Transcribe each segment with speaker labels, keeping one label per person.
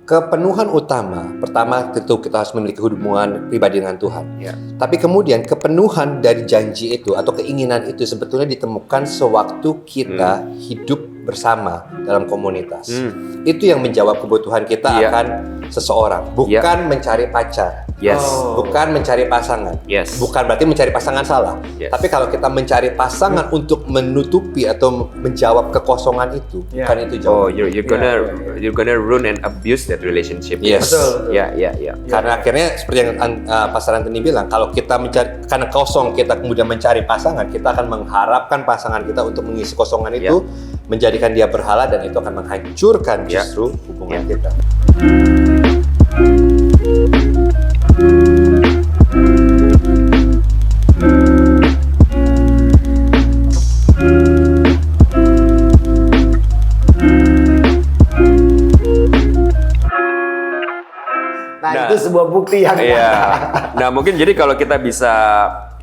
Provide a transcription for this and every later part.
Speaker 1: Kepenuhan utama, pertama tentu kita harus memiliki hubungan pribadi dengan Tuhan.
Speaker 2: Ya.
Speaker 1: Tapi kemudian kepenuhan dari janji itu atau keinginan itu sebetulnya ditemukan sewaktu kita hidup bersama dalam komunitas. Itu yang menjawab kebutuhan kita akan seseorang, bukan mencari pacar.
Speaker 2: Yes.
Speaker 1: Bukan mencari pasangan.
Speaker 2: Yes.
Speaker 1: Bukan berarti mencari pasangan salah.
Speaker 2: Yes.
Speaker 1: Tapi kalau kita mencari pasangan untuk menutupi atau menjawab kekosongan itu, bukan itu
Speaker 2: Oh,
Speaker 1: jawaban.
Speaker 2: you're gonna ruin and abuse that relationship.
Speaker 1: Yes.
Speaker 3: Betul.
Speaker 2: Ya.
Speaker 1: Karena akhirnya seperti yang Pastor Anthony bilang, kalau kita mencari karena kosong kita kemudian mencari pasangan, kita akan mengharapkan pasangan kita untuk mengisi kosongan itu, menjadikan dia berhala dan itu akan menghancurkan justru hubungan kita.
Speaker 3: Nah, itu sebuah bukti yang
Speaker 2: Nah, mungkin jadi kalau kita bisa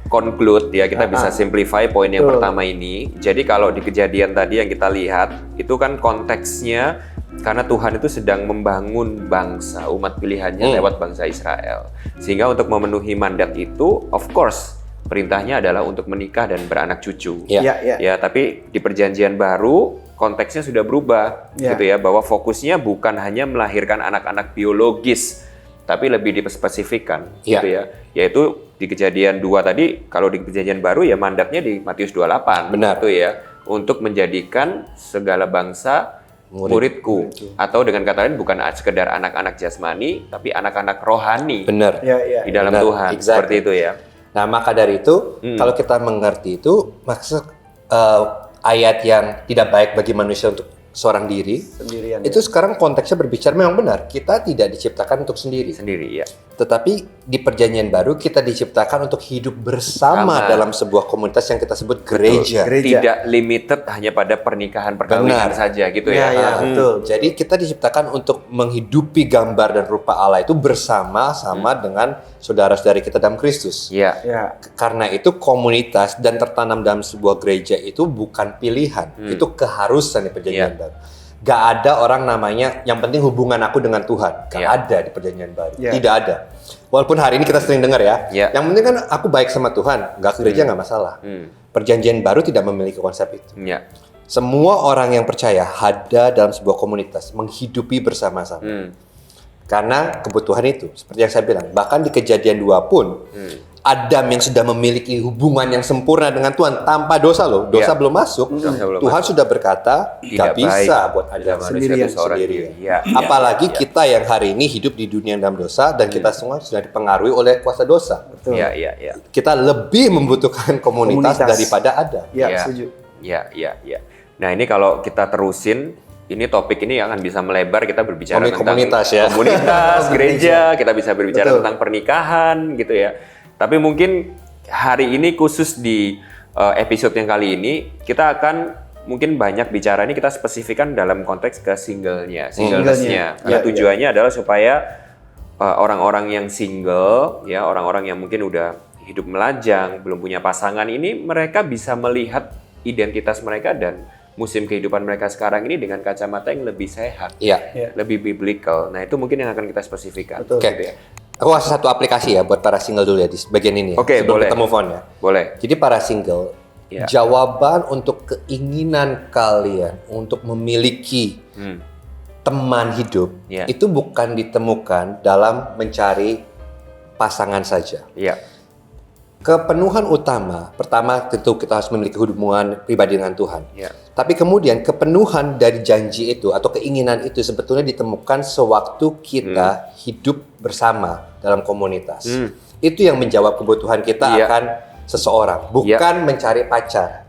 Speaker 2: conclude ya, kita bisa simplify poin yang pertama ini. Jadi kalau di kejadian tadi yang kita lihat, itu kan konteksnya karena Tuhan itu sedang membangun bangsa, umat pilihannya lewat bangsa Israel. Sehingga untuk memenuhi mandat itu, of course, perintahnya adalah untuk menikah dan beranak cucu. Ya, tapi di perjanjian baru konteksnya sudah berubah, gitu ya, bahwa fokusnya bukan hanya melahirkan anak-anak biologis, tapi lebih dispesifikkan, gitu ya. Yaitu di kejadian 2 tadi, kalau di perjanjian baru ya mandatnya di Matius 28,
Speaker 1: Benar.
Speaker 2: gitu ya, untuk menjadikan segala bangsa muridku. Atau dengan kata lain bukan sekedar anak-anak jasmani, tapi anak-anak rohani.
Speaker 1: Benar.
Speaker 2: Di dalam
Speaker 1: Benar.
Speaker 2: Tuhan,
Speaker 1: Exactly.
Speaker 2: seperti itu ya.
Speaker 1: Nah, maka dari itu, kalau kita mengerti itu, maksud ayat yang tidak baik bagi manusia untuk seorang diri,
Speaker 3: sendirian.
Speaker 1: itu sekarang konteksnya berbicara memang benar. Kita tidak diciptakan untuk sendiri.
Speaker 2: Ya.
Speaker 1: Tetapi di perjanjian baru kita diciptakan untuk hidup bersama dalam sebuah komunitas yang kita sebut gereja.
Speaker 2: Tidak limited hanya pada pernikahan perkawinan saja gitu ya.
Speaker 1: Betul. Jadi kita diciptakan untuk menghidupi gambar dan rupa Allah itu bersama-sama dengan saudara-saudari kita dalam Kristus. Karena itu komunitas dan tertanam dalam sebuah gereja itu bukan pilihan, itu keharusan di perjanjian baru. Gak ada orang namanya yang penting hubungan aku dengan Tuhan. Gak ada di perjanjian baru. Tidak ada. Walaupun hari ini kita sering dengar ya. Yang penting kan aku baik sama Tuhan. Gak ke gereja gak masalah. Perjanjian baru tidak memiliki konsep itu. Semua orang yang percaya ada dalam sebuah komunitas, menghidupi bersama-sama. Karena kebutuhan itu, seperti yang saya bilang, bahkan di kejadian 2 pun, Adam yang sudah memiliki hubungan yang sempurna dengan Tuhan tanpa dosa loh, dosa belum masuk, Tuhan sudah berkata, gak bisa buat Adam sendirian. Apalagi kita yang hari ini hidup di dunia dalam dosa, dan kita semua sudah dipengaruhi oleh kuasa dosa. Kita lebih membutuhkan komunitas daripada Adam.
Speaker 3: Setuju.
Speaker 2: Nah, ini kalau kita terusin, ini topik ini akan bisa melebar, kita berbicara tentang komunitas, gereja, kita bisa berbicara tentang pernikahan gitu ya. Tapi mungkin hari ini khusus di episode yang kali ini, kita akan mungkin banyak bicara ini kita spesifikkan dalam konteks ke singleness-nya. Karena tujuannya adalah supaya orang-orang yang single, ya orang-orang yang mungkin udah hidup melajang, belum punya pasangan ini, mereka bisa melihat identitas mereka dan musim kehidupan mereka sekarang ini dengan kacamata yang lebih sehat, lebih biblical. Nah, itu mungkin yang akan kita spesifikkan.
Speaker 1: Gitu ya. Aku kasih satu aplikasi ya buat para single dulu ya di bagian ini. Sebelum
Speaker 2: boleh.
Speaker 1: kita move on ya.
Speaker 2: Boleh.
Speaker 1: Jadi para single, jawaban untuk keinginan kalian untuk memiliki teman hidup itu bukan ditemukan dalam mencari pasangan saja. Kepenuhan utama, pertama tentu kita harus memiliki hubungan pribadi dengan Tuhan. Tapi kemudian kepenuhan dari janji itu atau keinginan itu sebetulnya ditemukan sewaktu kita hidup bersama dalam komunitas. Itu yang menjawab kebutuhan kita akan seseorang, bukan mencari pacar.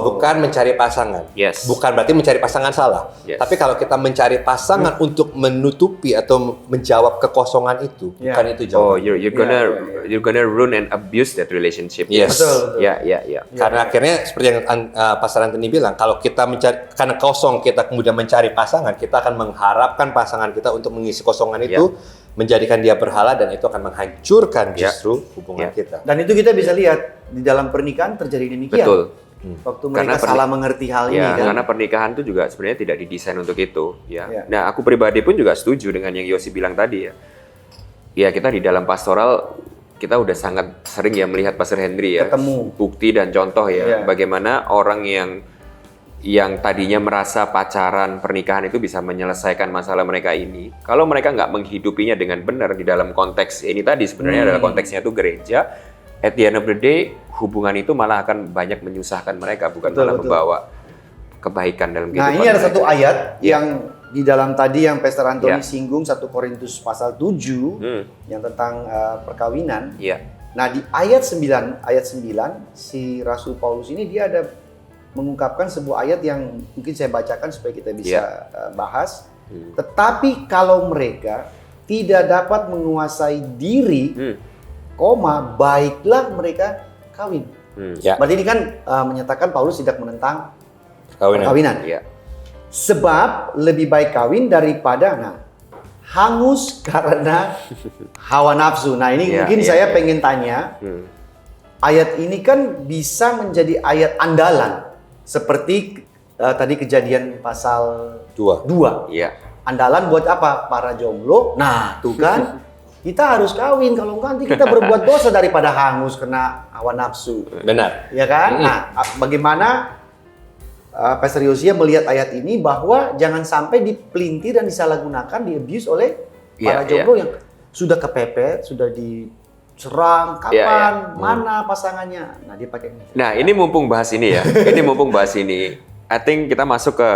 Speaker 1: Bukan mencari pasangan. Bukan berarti mencari pasangan salah. Tapi kalau kita mencari pasangan untuk menutupi atau menjawab kekosongan itu, bukan itu jawaban.
Speaker 2: You're gonna ruin and abuse that relationship.
Speaker 1: Karena akhirnya seperti yang Pastor Anthony bilang, kalau kita mencari karena kosong kita kemudian mencari pasangan, kita akan mengharapkan pasangan kita untuk mengisi kosongan itu, menjadikan dia berhala, dan itu akan menghancurkan justru hubungan kita.
Speaker 3: Dan itu kita bisa lihat di dalam pernikahan terjadi demikian.
Speaker 2: Betul.
Speaker 3: Waktu mereka salah mengerti hal ini kan.
Speaker 2: Karena pernikahan itu juga sebenarnya tidak didesain untuk itu. Ya. Nah, aku pribadi pun juga setuju dengan yang Yosi bilang tadi ya. Ya, kita di dalam pastoral kita udah sangat sering ya melihat Pastor Henry ya.
Speaker 3: Ketemu.
Speaker 2: Bukti dan contoh ya. Bagaimana orang yang tadinya merasa pacaran, pernikahan itu bisa menyelesaikan masalah mereka ini. Kalau mereka nggak menghidupinya dengan benar di dalam konteks ini tadi, sebenarnya adalah konteksnya itu gereja, at the end of the day, hubungan itu malah akan banyak menyusahkan mereka, bukan malah membawa kebaikan dalam kehidupan mereka.
Speaker 3: Nah, ini ada satu ayat yang di dalam tadi yang Pastor Anthony singgung, 1 Korintus pasal 7, yang tentang perkawinan. Nah, di ayat 9, si Rasul Paulus ini dia ada mengungkapkan sebuah ayat yang mungkin saya bacakan supaya kita bisa bahas. Tetapi kalau mereka tidak dapat menguasai diri, baiklah mereka kawin. Berarti ini kan menyatakan Paulus tidak menentang perkawinan. Sebab lebih baik kawin daripada hangus karena hawa nafsu. Nah, ini mungkin saya pengen tanya, ayat ini kan bisa menjadi ayat andalan. Seperti tadi Kejadian pasal 2. Andalan buat apa? Para jomblo. Nah, tuh kan kita harus kawin, kalau enggak nanti kita berbuat dosa daripada hangus kena hawa nafsu.
Speaker 1: Benar.
Speaker 3: Ya kan? Nah, bagaimana Pastor Yosia melihat ayat ini bahwa jangan sampai dipelintir dan disalahgunakan, di-abuse oleh para jomblo yang sudah kepepet, sudah diserang, kapan, mana pasangannya. Nah, dia pakai ini.
Speaker 2: Nah, ini mumpung bahas ini ya. I think kita masuk ke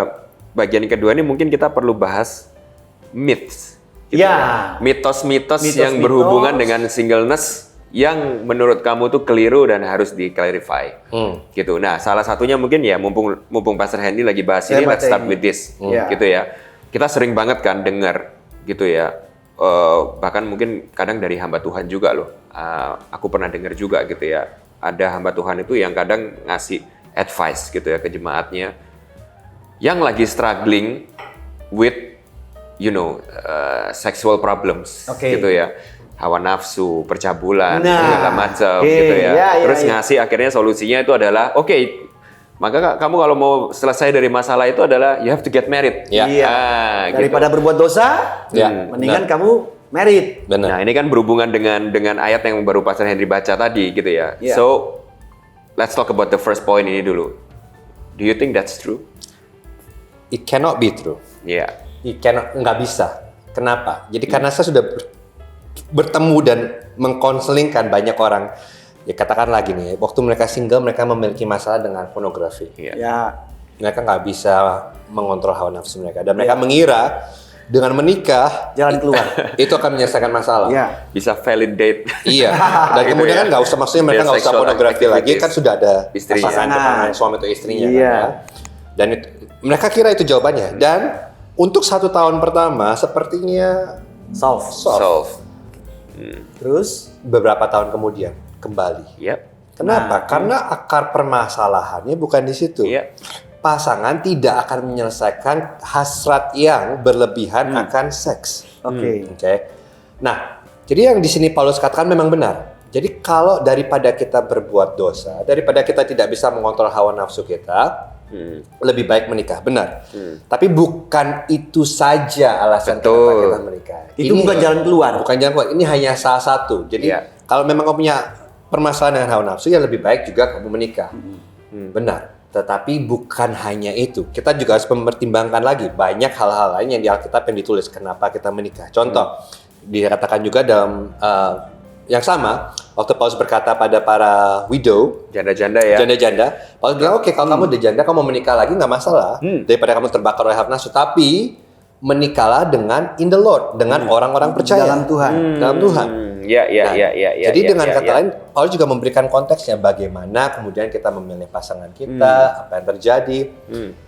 Speaker 2: bagian kedua ini, mungkin kita perlu bahas myths. Gitu mitos-mitos yang berhubungan dengan singleness yang menurut kamu tuh keliru dan harus di-clarify. Gitu. Nah, salah satunya mungkin ya mumpung Pastor Henry lagi bahas ini, let's start with this. Gitu ya. Kita sering banget kan dengar gitu ya. Bahkan mungkin kadang dari hamba Tuhan juga loh. Aku pernah dengar juga gitu ya. Ada hamba Tuhan itu yang kadang ngasih advice gitu ya ke jemaatnya yang lagi struggling with sexual problems gitu ya. Hawa nafsu, percabulan, segala macam gitu ya. Terus ngasih akhirnya solusinya itu adalah maka kamu kalau mau selesai dari masalah itu adalah you have to get married.
Speaker 3: Daripada berbuat dosa, mendingan kamu married.
Speaker 2: Nah, ini kan berhubungan dengan ayat yang baru Pastor Henry baca tadi gitu ya. So, let's talk about the first point ini dulu. Do you think that's true?
Speaker 1: It cannot be true. Nggak bisa. Kenapa? Jadi karena saya sudah bertemu dan mengkonselingkan banyak orang. Ya katakan lagi nih, waktu mereka single, mereka memiliki masalah dengan pornografi. Mereka nggak bisa mengontrol hawa nafsu mereka. Dan mereka mengira dengan menikah,
Speaker 3: jalan keluar,
Speaker 1: itu akan menyelesaikan masalah.
Speaker 2: Bisa validate.
Speaker 1: Dan kemudian kan nggak usah, maksudnya mereka nggak usah pornografi lagi, kan sudah ada pasangan suami atau istrinya. Dan mereka kira itu jawabannya. Dan untuk 1 tahun pertama, sepertinya solve. Terus beberapa tahun kemudian kembali. Kenapa? Karena akar permasalahannya bukan di situ. Pasangan tidak akan menyelesaikan hasrat yang berlebihan akan seks. Nah, jadi yang di sini Paulus katakan memang benar. Jadi kalau daripada kita berbuat dosa, daripada kita tidak bisa mengontrol hawa nafsu kita, lebih baik menikah, benar. Tapi bukan itu saja alasan kenapa kita menikah.
Speaker 3: Itu bukan jalan keluar.
Speaker 1: Bukan jalan keluar. Ini hanya salah satu. Jadi kalau memang kamu punya permasalahan dengan hawa nafsu, ya lebih baik juga kamu menikah. Benar. Tetapi bukan hanya itu. Kita juga harus mempertimbangkan lagi banyak hal-hal lain yang di Alkitab yang ditulis kenapa kita menikah. Contoh, dikatakan juga dalam yang sama, waktu Paulus berkata pada para widow,
Speaker 2: janda-janda ya.
Speaker 1: Janda-janda, Paulus bilang, oke, kalau kamu udah janda, kamu mau menikah lagi nggak masalah. Daripada kamu terbakar oleh hawa nafsu, tapi menikahlah dengan in the Lord, dengan orang-orang percaya.
Speaker 3: Dalam Tuhan.
Speaker 1: Dalam Tuhan. Jadi dengan kata lain, Paulus juga memberikan konteksnya bagaimana kemudian kita memilih pasangan kita, apa yang terjadi.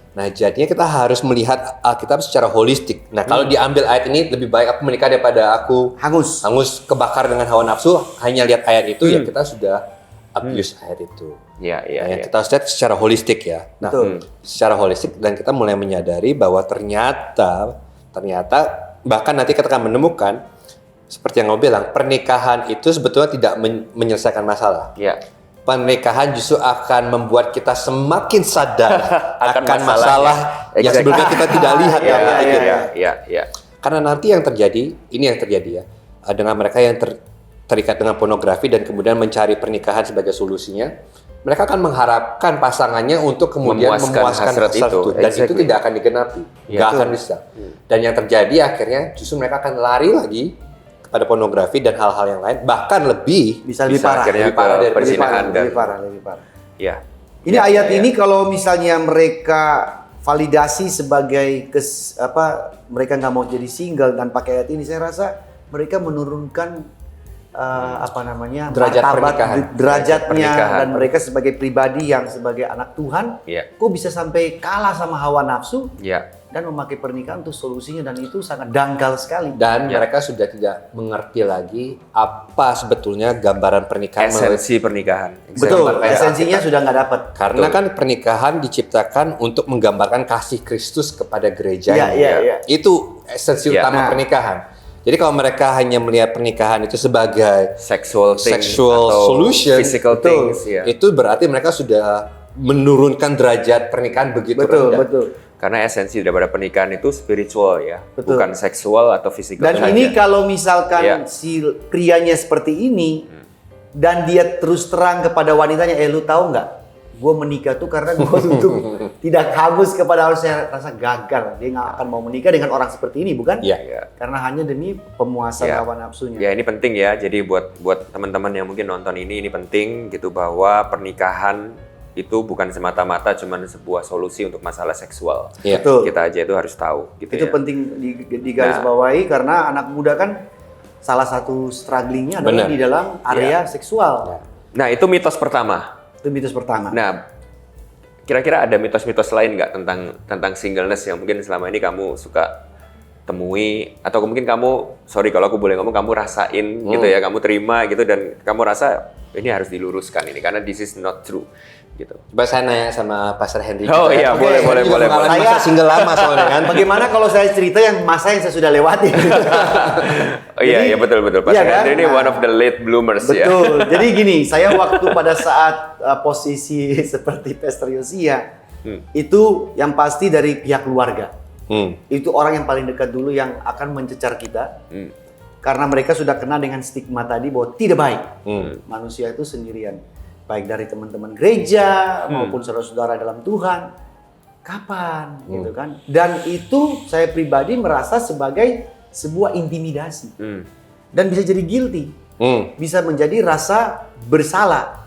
Speaker 1: Nah, jadinya kita harus melihat Alkitab secara holistik. Nah, kalau diambil ayat ini, lebih baik aku menikah daripada aku hangus kebakar dengan hawa nafsu, hanya lihat ayat itu, ya kita sudah abuse ayat itu. Kita harus lihat secara holistik ya. Nah, secara holistik, dan kita mulai menyadari bahwa ternyata bahkan nanti kita akan menemukan seperti yang lo bilang, pernikahan itu sebetulnya tidak menyelesaikan masalah. Pernikahan justru akan membuat kita semakin sadar akan masalah yang sebelumnya kita tidak lihat. Karena nanti yang terjadi, ini yang terjadi ya, dengan mereka yang terikat dengan pornografi dan kemudian mencari pernikahan sebagai solusinya, mereka akan mengharapkan pasangannya untuk kemudian memuaskan hasrat itu. Dan itu tidak akan digenapi, nggak akan bisa. Dan yang terjadi akhirnya justru mereka akan lari lagi pada pornografi dan hal-hal yang lain, bahkan lebih
Speaker 3: lebih parah,
Speaker 2: akhirnya
Speaker 3: lebih parah
Speaker 2: dari perzinahan
Speaker 3: lebih parah.
Speaker 2: Ya.
Speaker 3: Ini ayat ini kalau misalnya mereka validasi sebagai mereka nggak mau jadi single dan pakai ayat ini, saya rasa mereka menurunkan derajatnya dan mereka sebagai pribadi yang sebagai anak Tuhan, kok bisa sampai kalah sama hawa nafsu dan memakai pernikahan untuk solusinya, dan itu sangat dangkal sekali.
Speaker 1: Dan mereka sudah tidak mengerti lagi apa sebetulnya gambaran pernikahan,
Speaker 2: esensi pernikahan.
Speaker 3: Betul, esensinya sudah nggak dapat.
Speaker 1: Karena kan pernikahan diciptakan untuk menggambarkan kasih Kristus kepada gereja. Itu esensi utama pernikahan. Jadi kalau mereka hanya melihat pernikahan itu sebagai
Speaker 2: sexual
Speaker 1: solution,
Speaker 2: physical things,
Speaker 1: itu berarti mereka sudah menurunkan derajat pernikahan begitu rendah. Betul.
Speaker 2: Karena esensi daripada pernikahan itu spiritual ya, bukan seksual atau fisikal.
Speaker 3: Dan
Speaker 2: saja.
Speaker 3: Ini kalau misalkan si prianya seperti ini dan dia terus terang kepada wanitanya, lu tahu nggak? Gue menikah tuh karena gue tuh tidak hangus kepada harusnya, rasa gagal. Dia nggak akan mau menikah dengan orang seperti ini, bukan? Karena hanya demi pemuasan hawa nafsunya.
Speaker 2: Ya, ini penting ya. Jadi buat teman-teman yang mungkin nonton ini penting gitu, bahwa pernikahan itu bukan semata-mata cuman sebuah solusi untuk masalah seksual.
Speaker 3: Betul.
Speaker 2: Kita aja itu harus tahu. Gitu
Speaker 3: itu penting digarisbawahi, karena anak muda kan salah satu strugglingnya adalah di dalam area seksual.
Speaker 2: Nah, itu mitos pertama.
Speaker 3: Itu mitos pertama.
Speaker 2: Nah, kira-kira ada mitos-mitos lain nggak tentang singleness yang mungkin selama ini kamu suka temui, atau mungkin kamu, sorry kalau aku boleh ngomong, kamu rasain gitu ya, kamu terima gitu dan kamu rasa ini harus diluruskan ini karena this is not true gitu.
Speaker 1: Coba saya nanya sama Pastor Henry.
Speaker 2: Oh iya, boleh.
Speaker 1: Saya single lama soalnya kan.
Speaker 3: Bagaimana kalau saya cerita yang masa yang saya sudah lewati?
Speaker 2: Oh iya, betul. Pastor Henry ini one of the late bloomers ya.
Speaker 3: Betul. Jadi gini, saya waktu pada saat posisi seperti Pastor Yosia, itu yang pasti dari pihak keluarga. Itu orang yang paling dekat dulu yang akan mencecar kita. Karena mereka sudah kena dengan stigma tadi bahwa tidak baik manusia itu sendirian. Baik dari teman-teman gereja maupun saudara-saudara dalam Tuhan. Kapan gitu kan? Dan itu saya pribadi merasa sebagai sebuah intimidasi. Dan bisa jadi guilty. Bisa menjadi rasa bersalah.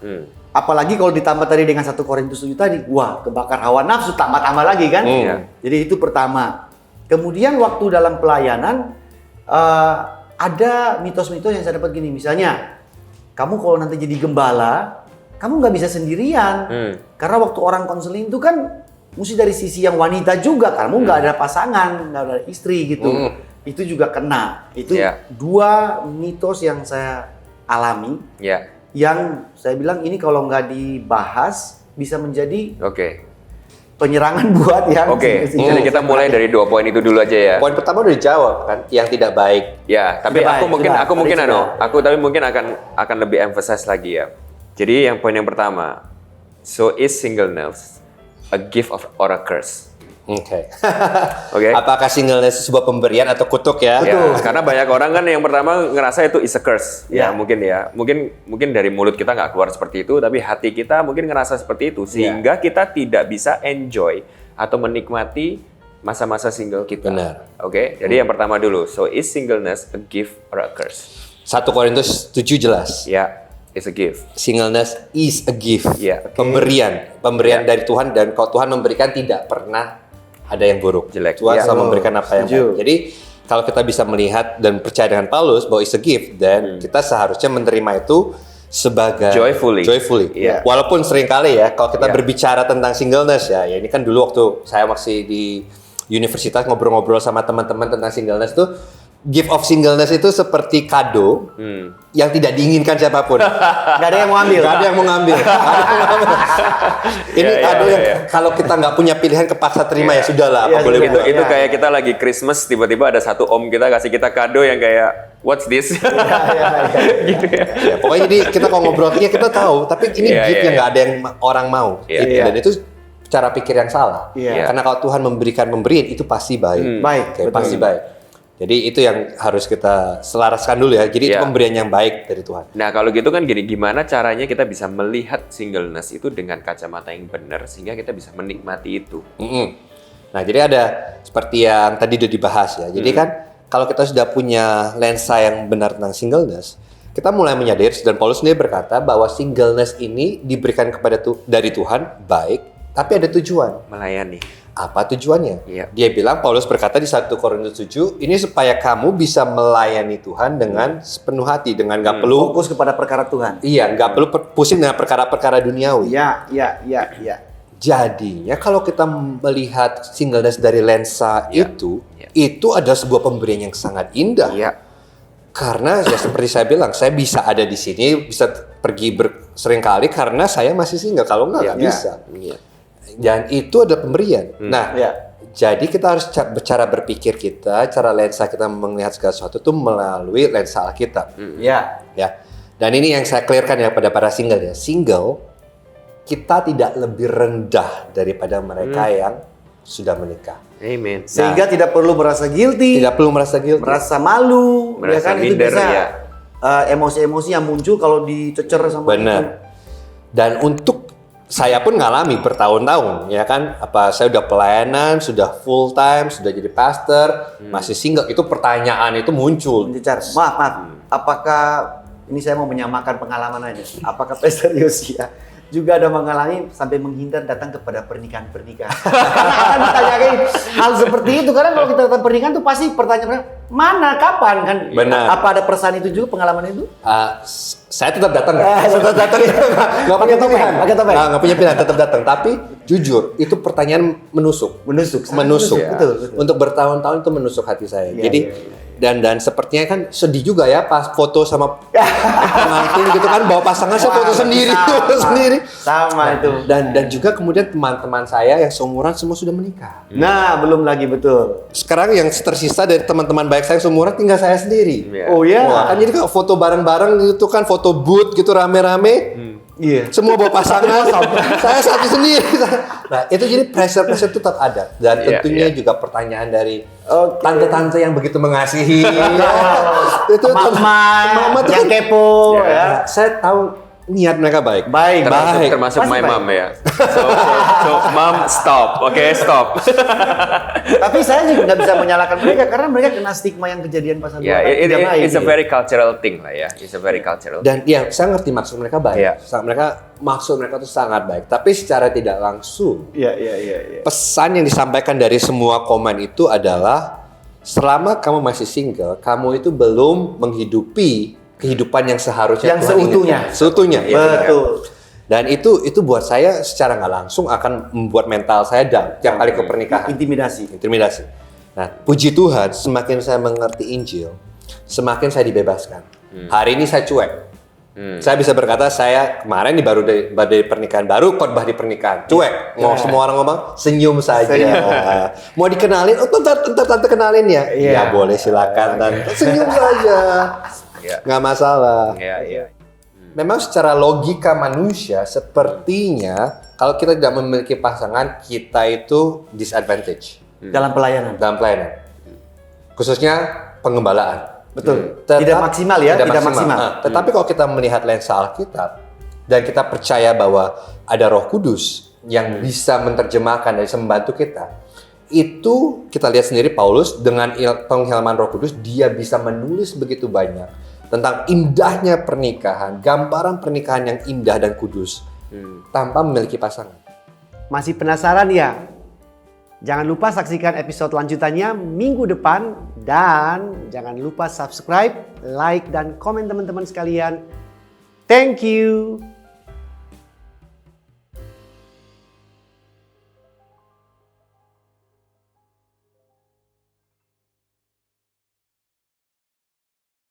Speaker 3: Apalagi kalau ditambah tadi dengan 1 Korintus 7 tadi, wah kebakar hawa nafsu, tambah-tambah lagi kan? Jadi itu pertama. Kemudian waktu dalam pelayanan, ada mitos-mitos yang saya dapat gini, misalnya, kamu kalau nanti jadi gembala, kamu nggak bisa sendirian. Karena waktu orang konseling itu kan, mesti dari sisi yang wanita juga, kamu nggak ada pasangan, nggak ada istri gitu. Itu juga kena. Itu 2 mitos yang saya alami. Yang saya bilang ini kalau nggak dibahas bisa menjadi penyerangan buat yang
Speaker 2: jadi kita mulai dari 2 poin itu dulu aja ya.
Speaker 1: Poin pertama udah dijawab kan, yang tidak baik.
Speaker 2: Ya, tapi aku mungkin akan lebih emphasize lagi ya. Jadi yang poin yang pertama, so is singleness a gift or a curse?
Speaker 1: Apakah singleness sebuah pemberian atau kutuk ya?
Speaker 2: Betul. Karena banyak orang kan yang pertama ngerasa itu is a curse. Mungkin dari mulut kita nggak keluar seperti itu, tapi hati kita mungkin ngerasa seperti itu, sehingga kita tidak bisa enjoy atau menikmati masa-masa single kita.
Speaker 1: Benar.
Speaker 2: Jadi yang pertama dulu, so is singleness a gift or a curse?
Speaker 1: 1 Korintus 7 jelas.
Speaker 2: It's a gift.
Speaker 1: Singleness is a gift. Pemberian dari Tuhan, dan kalau Tuhan memberikan tidak pernah ada yang buruk.
Speaker 2: Jelek.
Speaker 1: Tuhan selalu memberikan apa yang baik. Jadi kalau kita bisa melihat dan percaya dengan Paulus bahwa it's a gift, dan kita seharusnya menerima itu sebagai joyfully. Walaupun seringkali ya kalau kita berbicara tentang singleness ya ini kan dulu waktu saya masih di universitas ngobrol-ngobrol sama teman-teman tentang singleness tuh gift of singleness itu seperti kado yang tidak diinginkan siapapun.
Speaker 3: Gak ada yang mau ambil.
Speaker 1: Gak ada yang mau ngambil. Ini kado yang kalau kita nggak punya pilihan kepaksa terima ya sudahlah. Apa boleh buat.
Speaker 2: Itu kayak kita lagi Christmas tiba-tiba ada satu om kita kasih kita kado yang kayak what's this?
Speaker 1: Gitu ya. Pokoknya jadi kita kalau ngobrolnya kita tahu, tapi ini gift yang nggak ada yang orang mau. Dan itu cara pikir yang salah. Karena kalau Tuhan memberikan pemberian itu pasti baik. Pasti baik. Jadi itu yang harus kita selaraskan dulu ya. Jadi itu pemberian yang baik dari Tuhan.
Speaker 2: Nah kalau gitu kan gimana caranya kita bisa melihat singleness itu dengan kacamata yang benar sehingga kita bisa menikmati itu.
Speaker 1: Nah jadi ada seperti yang tadi udah dibahas ya. Jadi kan kalau kita sudah punya lensa yang benar tentang singleness, kita mulai menyadari dan Paulus sendiri berkata bahwa singleness ini diberikan dari Tuhan baik, tapi ada tujuan.
Speaker 2: Melayani.
Speaker 1: Apa tujuannya? Dia bilang, Paulus berkata di 1 Korintus 7, ini supaya kamu bisa melayani Tuhan dengan sepenuh hati, dengan gak perlu
Speaker 3: fokus kepada perkara Tuhan.
Speaker 1: Iya, gak perlu pusing dengan perkara-perkara duniawi.
Speaker 3: Iya.
Speaker 1: Jadinya kalau kita melihat singleness dari lensa itu adalah sebuah pemberian yang sangat indah. Karena ya seperti saya bilang, saya bisa ada di sini, bisa pergi seringkali karena saya masih single. Kalau nggak bisa. Dan itu adalah pemberian. Jadi kita harus cara berpikir kita, cara lensa kita melihat segala sesuatu itu melalui lensa Alkitab. Dan ini yang saya clearkan ya pada para single ya. Single, kita tidak lebih rendah daripada mereka yang sudah menikah.
Speaker 2: Amen.
Speaker 3: Sehingga tidak perlu merasa guilty.
Speaker 1: Tidak perlu merasa guilty.
Speaker 3: Merasa malu.
Speaker 2: Merasa
Speaker 3: itu bisa emosi-emosi yang muncul kalau dicecer sama
Speaker 1: benar. Dan untuk saya pun ngalami bertahun-tahun ya kan, saya udah pelayanan, sudah full time, sudah jadi pastor, masih single, itu pertanyaan itu muncul.
Speaker 3: Maaf, apakah ini saya mau menyamakan pengalaman aja? Apakah Pastor Yosia juga ada mengalami sampai menghindar datang kepada pernikahan-pernikahan? Kan ditanyain hal seperti itu, karena kalau kita datang pernikahan tuh pasti pertanyaan mana, kapan kan?
Speaker 1: Benar.
Speaker 3: Apa ada perasaan itu juga, pengalaman itu?
Speaker 1: Saya tetap datang. Tetap datang. Nggak punya pilihan. Nggak punya pilihan, tetap datang. Tapi jujur, itu pertanyaan menusuk.
Speaker 3: Betul.
Speaker 1: Untuk bertahun-tahun itu menusuk hati saya. Jadi dan sepertinya kan sedih juga ya pas foto sama pengantin gitu kan, bawa pasangan saya foto sendiri.
Speaker 3: Sama itu.
Speaker 1: Dan juga kemudian teman-teman saya yang seumuran semua sudah menikah.
Speaker 3: Nah, belum lagi betul.
Speaker 1: Sekarang yang tersisa dari teman-teman baik saya seumuran tinggal saya sendiri.
Speaker 3: Oh iya.
Speaker 1: Kan jadi kan foto bareng-bareng gitu kan, foto booth gitu rame-rame. Semua bawa pasangan, saya satu sendiri. Nah, itu jadi pressure itu tetap ada. Dan tentunya juga pertanyaan dari tante-tante yang begitu mengasihi.
Speaker 3: Itu mama yang kepo.
Speaker 1: Saya tahu niat mereka baik.
Speaker 2: Termasuk my mom ya. So mom stop. Stop.
Speaker 3: Tapi saya juga nggak bisa menyalahkan mereka karena mereka kena stigma yang kejadian pas dulu.
Speaker 2: It's a very cultural thing lah ya. It's a very cultural.
Speaker 1: Dan saya ngerti maksud mereka baik. Maksud mereka itu sangat baik. Tapi secara tidak langsung. Pesan yang disampaikan dari semua komen itu adalah selama kamu masih single, kamu itu belum menghidupi kehidupan yang seharusnya
Speaker 3: yang seutuhnya.
Speaker 1: Betul. Dan itu buat saya secara nggak langsung akan membuat mental saya down tiap kali ke pernikahan.
Speaker 3: Intimidasi.
Speaker 1: Nah, puji Tuhan, semakin saya mengerti Injil, semakin saya dibebaskan. Hari ini saya cuek. Saya bisa berkata saya kemarin baru dari pernikahan, baru khotbah di pernikahan, cuek. Mau semua orang ngomong senyum saja. Mau dikenalin, entar tante kenalin ya. Ya boleh, silakan tante. Senyum saja. Nggak masalah. Memang secara logika manusia sepertinya kalau kita tidak memiliki pasangan, kita itu disadvantage
Speaker 3: dalam pelayanan.
Speaker 1: Khususnya pengembalaan.
Speaker 3: Betul. Tidak maksimal ya, tidak maksimal.
Speaker 1: Tetapi kalau kita melihat lensa Alkitab dan kita percaya bahwa ada Roh Kudus yang bisa menerjemahkan dan membantu kita, itu kita lihat sendiri Paulus dengan pengilhaman Roh Kudus, dia bisa menulis begitu banyak tentang indahnya pernikahan, gambaran pernikahan yang indah dan kudus tanpa memiliki pasangan.
Speaker 3: Masih penasaran ya? Jangan lupa saksikan episode lanjutannya minggu depan dan jangan lupa subscribe, like, dan komen teman-teman sekalian. Thank you.